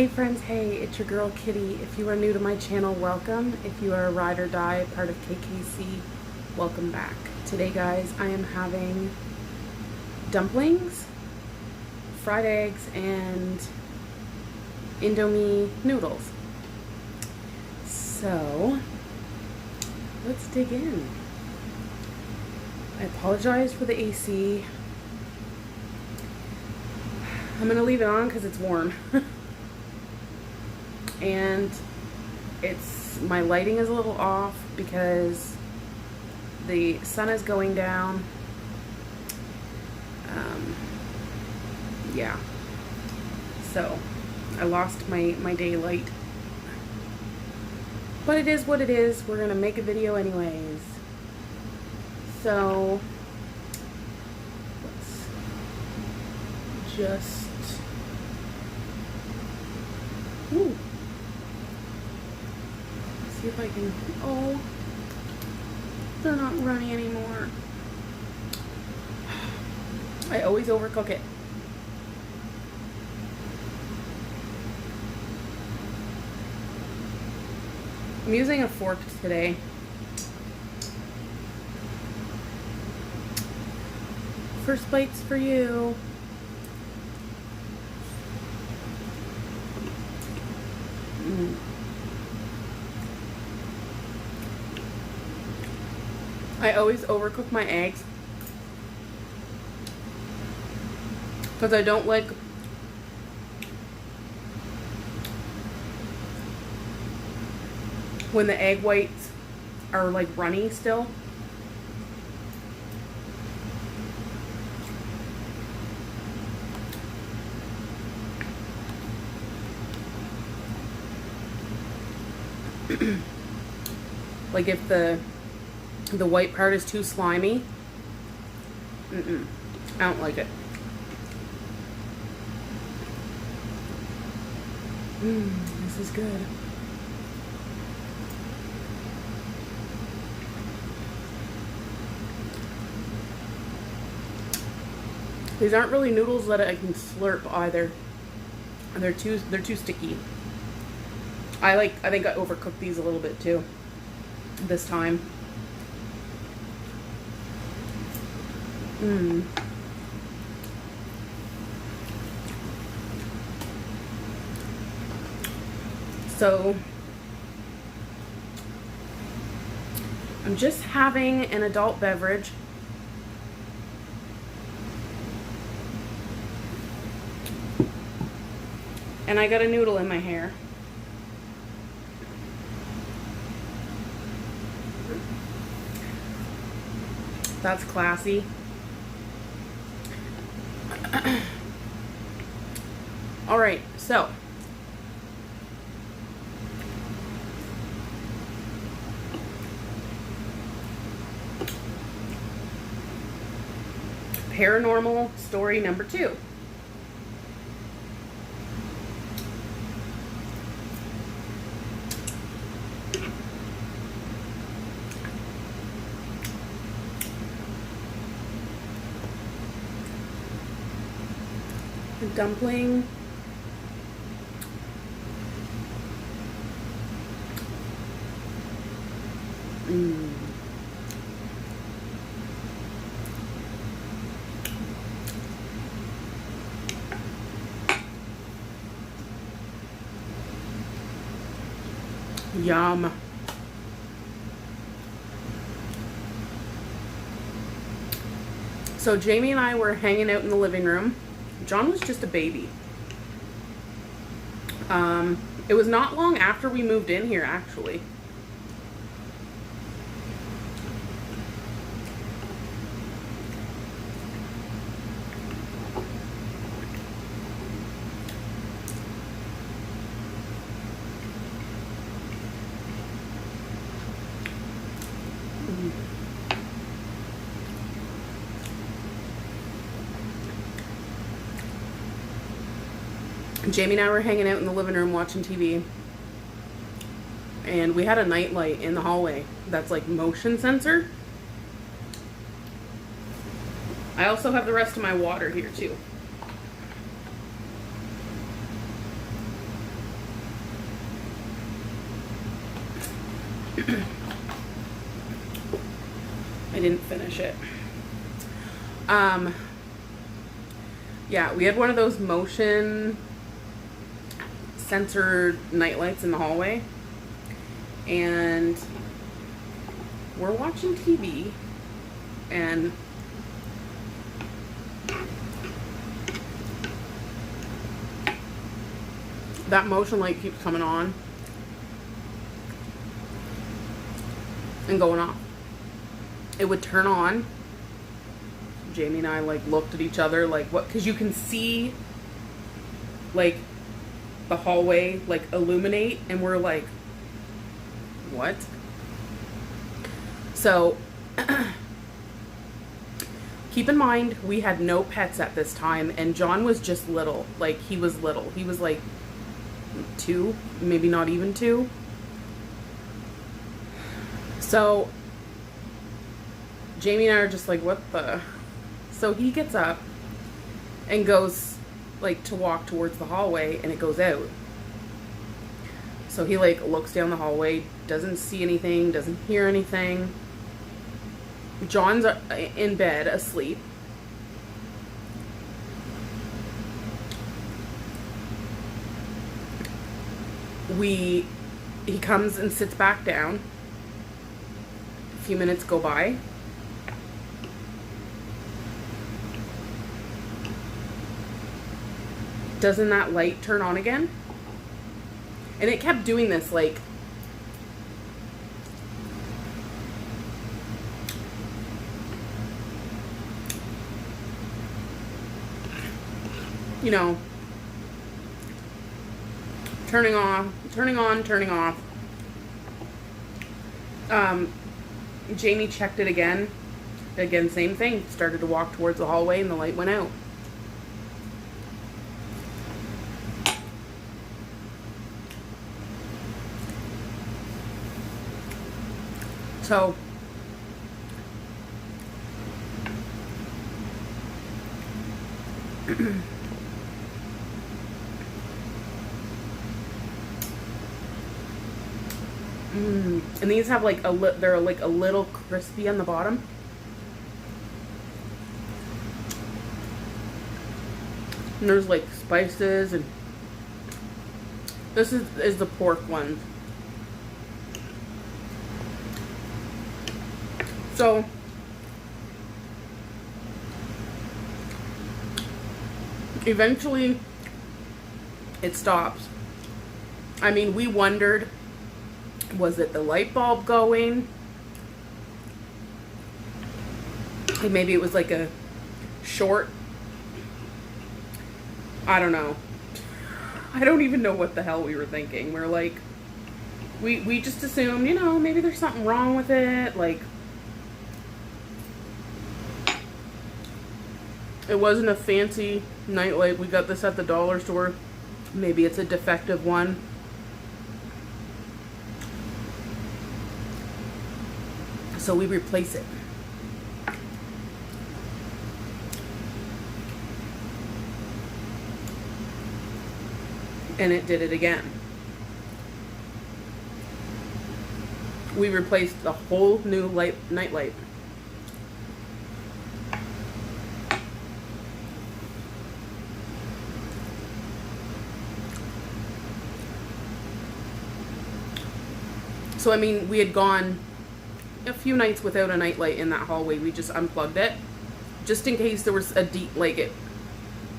Hey friends, hey, it's your girl Kitty. If you are new to my channel, welcome. If you are a ride or die, part of KKC, welcome back. Today guys, I am having dumplings, fried eggs, and Indomie noodles. So, let's dig in. I apologize for the AC. I'm gonna leave it on because it's warm. And my lighting is a little off because the sun is going down. Yeah. So I lost my daylight. But it is what it is. We're gonna make a video anyways. So let's just see if I can. Oh, they're not runny anymore. I always overcook it. I'm using a fork today. First bite's for you. I always overcook my eggs because I don't like when the egg whites are like runny still. Like if the white part is too slimy, I don't like it. This is good. These aren't really noodles that I can slurp either. They're too sticky. I think I overcooked these a little bit too this time. So I'm just having an adult beverage. And I got a noodle in my hair. That's classy. All right, so paranormal story number 2. Dumpling. Yum. So Jamie and I were hanging out in the living room. John was just a baby. It was not long after we moved in here, actually. Jamie and I were hanging out in the living room watching TV, and we had a night light in the hallway that's like motion sensor. I also have the rest of my water here too. I didn't finish it. Yeah, we had one of those motion censored nightlights in the hallway, and we're watching TV, and that motion light keeps coming on and going off. It would turn on. Jamie and I like looked at each other like, what? Because you can see like the hallway like illuminate, and we're like, what? So keep in mind, we had no pets at this time, and John was just little. Like, he was little. He was like 2, maybe not even 2. So Jamie and I are just like, what the? So he gets up and goes like to walk towards the hallway, and it goes out. So he like looks down the hallway, doesn't see anything, doesn't hear anything. John's in bed asleep. He comes and sits back down. A few minutes go by. Doesn't that light turn on again? And it kept doing this, like, you know, turning on, turning off. Jamie checked it again. Again, same thing. Started to walk towards the hallway, and the light went out. So and these have like they're like a little crispy on the bottom. And there's like spices, and this is the pork one. So eventually it stops. I mean, we wondered, was it the light bulb going? Like maybe it was like a short. I don't know. I don't even know what the hell we were thinking. We're like, we just assumed, you know, maybe there's something wrong with it. Like, it wasn't a fancy nightlight. We got this at the dollar store. Maybe it's a defective one. So we replace it. And it did it again. We replaced the whole new nightlight. So, I mean, we had gone a few nights without a nightlight in that hallway. We just unplugged it, just in case there was a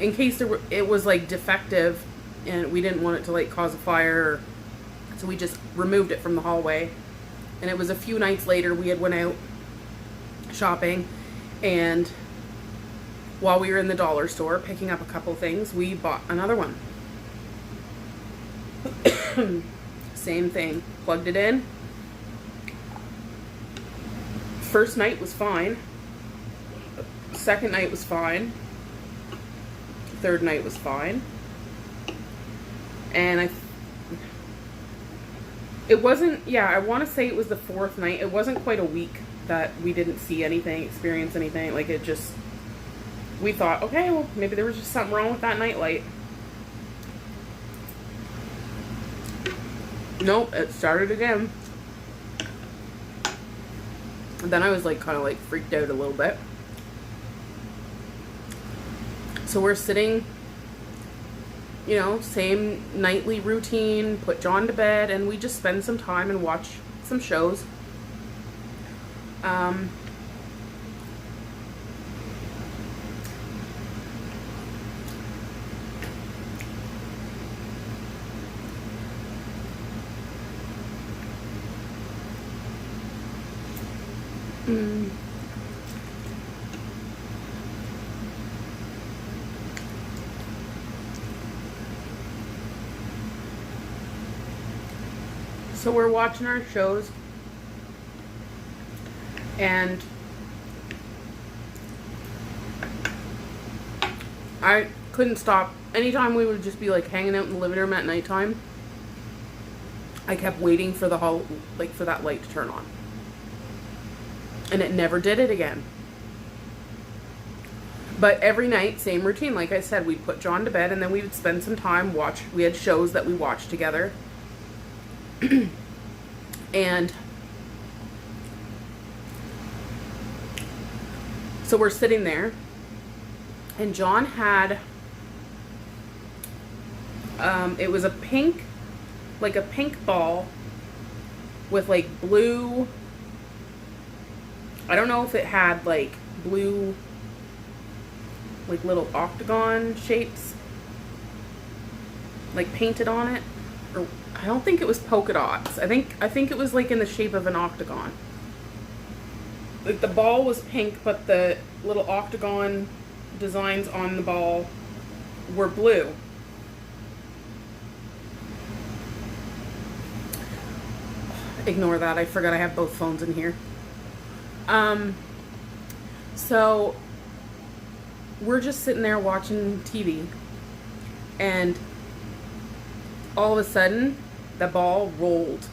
in case it was like defective, and we didn't want it to like cause a fire. So we just removed it from the hallway. And it was a few nights later we had went out shopping, and while we were in the dollar store picking up a couple things, we bought another one. Same thing. Plugged it in. First night was fine. Second night was fine. Third night was fine. And it wasn't, yeah, I want to say it was the fourth night. It wasn't quite a week that we didn't see anything, experience anything. Like, it just, we thought, okay, well, maybe there was just something wrong with that nightlight. Nope, it started again. Then I was like kind of like freaked out a little bit. So we're sitting, you know, same nightly routine, put John to bed, and we just spend some time and watch some shows. So we're watching our shows, and I couldn't stop. Anytime we would just be like hanging out in the living room at nighttime, I kept waiting for for that light to turn on. And it never did it again. But every night, same routine. Like I said, we'd put John to bed, and then we would spend some time we had shows that we watched together. And so we're sitting there, and John had it was a pink ball with like blue, I don't know if it had like blue like little octagon shapes like painted on it, or I don't think it was polka dots. I think it was like in the shape of an octagon. Like the ball was pink, but the little octagon designs on the ball were blue. Ignore that. I forgot I have both phones in here. So we're just sitting there watching TV, and all of a sudden the ball rolled,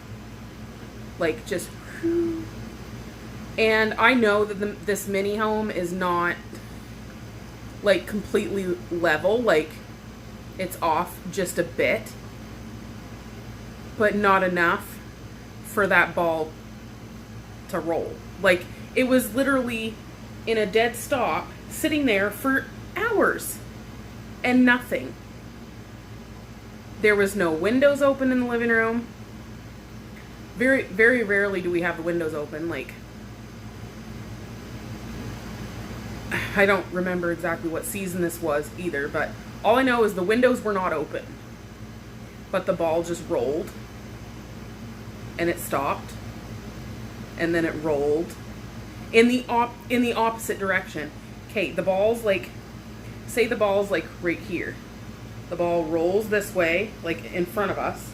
like just, and I know that this mini home is not like completely level, like it's off just a bit, but not enough for that ball to roll. Like it was literally in a dead stop, sitting there for hours and nothing. There was no windows open in the living room. Very, very rarely do we have the windows open. Like, I don't remember exactly what season this was either, but all I know is the windows were not open. But the ball just rolled, and it stopped, and then it rolled in the opposite direction. Okay, the ball's like, say the ball's like right here. The ball rolls this way, like in front of us,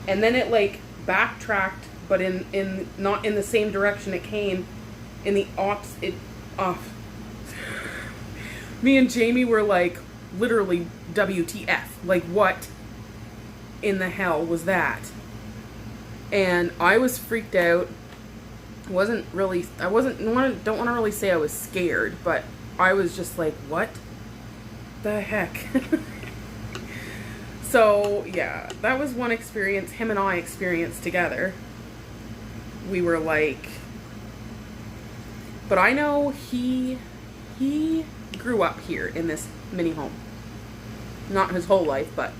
and then it like backtracked, but in not in the same direction it came, in the opposite off. Me and Jamie were like, literally, WTF? Like, what in the hell was that? And I was freaked out. Don't want to really say I was scared, but I was just like, what the heck? So yeah, that was one experience him and I experienced together. We were like, but I know he grew up here in this mini home. Not his whole life, but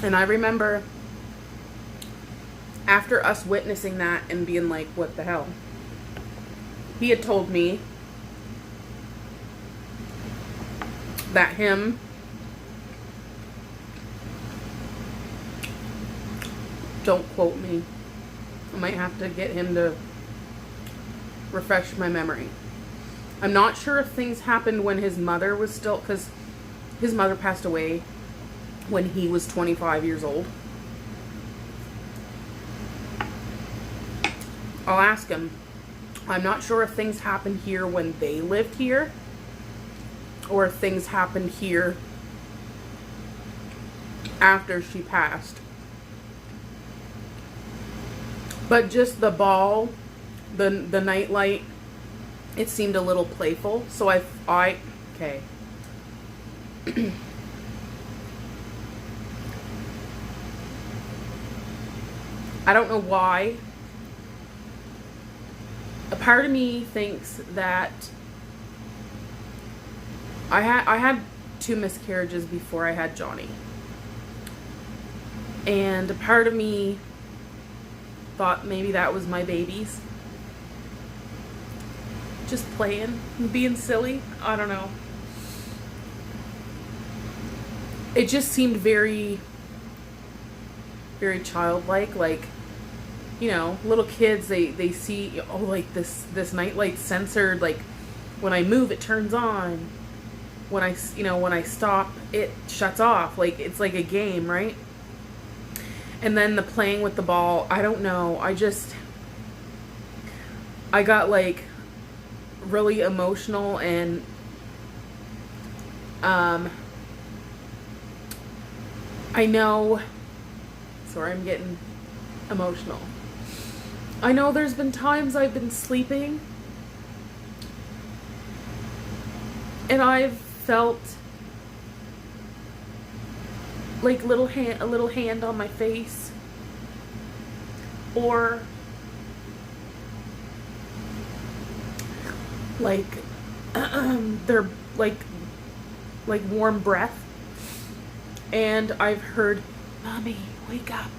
and I remember after us witnessing that and being like, what the hell? He had told me that him don't quote me. I might have to get him to refresh my memory. I'm not sure if things happened when his mother was still, because his mother passed away when he was 25 years old. I'll ask him. I'm not sure if things happened here when they lived here, or if things happened here after she passed. But just the ball the night light, it seemed a little playful. So okay. I don't know why. A part of me thinks that I had 2 miscarriages before I had Johnny. And a part of me thought maybe that was my babies. Just playing and being silly. I don't know. It just seemed very, very childlike. Like, you know, little kids, they see, oh, like this nightlight censored, like when I move it turns on, when I stop it shuts off, like it's like a game, right? And then the playing with the ball, I don't know, I got like really emotional, and I know, sorry, I'm getting emotional. I know there's been times I've been sleeping and I've felt like a little hand on my face, or like they're like warm breath, and I've heard, "Mommy, wake up,"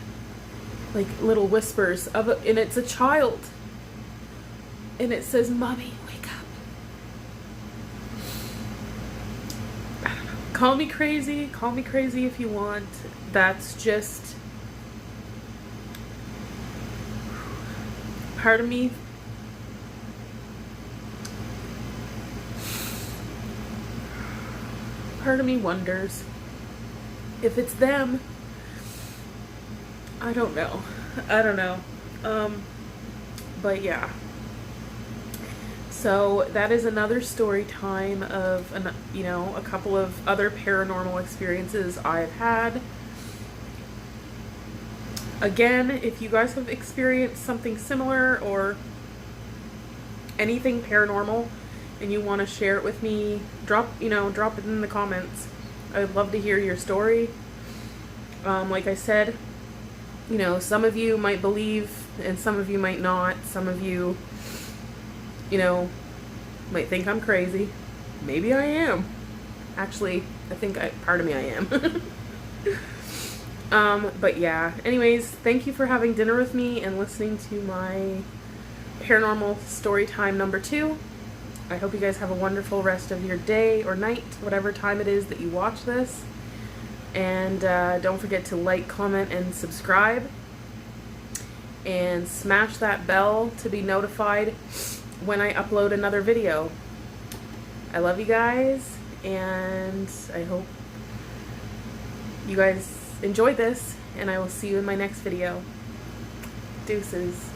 like little whispers of it, and it's a child, and it says, "Mommy, wake up." I don't know. Call me crazy if you want. That's just part of me. Part of me wonders if it's them. I don't know. But yeah. So that is another story time of, a couple of other paranormal experiences I've had. Again, if you guys have experienced something similar or anything paranormal and you want to share it with me, drop it in the comments. I'd love to hear your story. Like I said, some of you might believe and some of you might not. Some of you, might think I'm crazy. Maybe I am. Actually, I think part of me I am. But yeah. Anyways, thank you for having dinner with me and listening to my paranormal story time number 2. I hope you guys have a wonderful rest of your day or night, whatever time it is that you watch this. And don't forget to like, comment, and subscribe. And smash that bell to be notified when I upload another video. I love you guys, and I hope you guys enjoyed this, and I will see you in my next video. Deuces.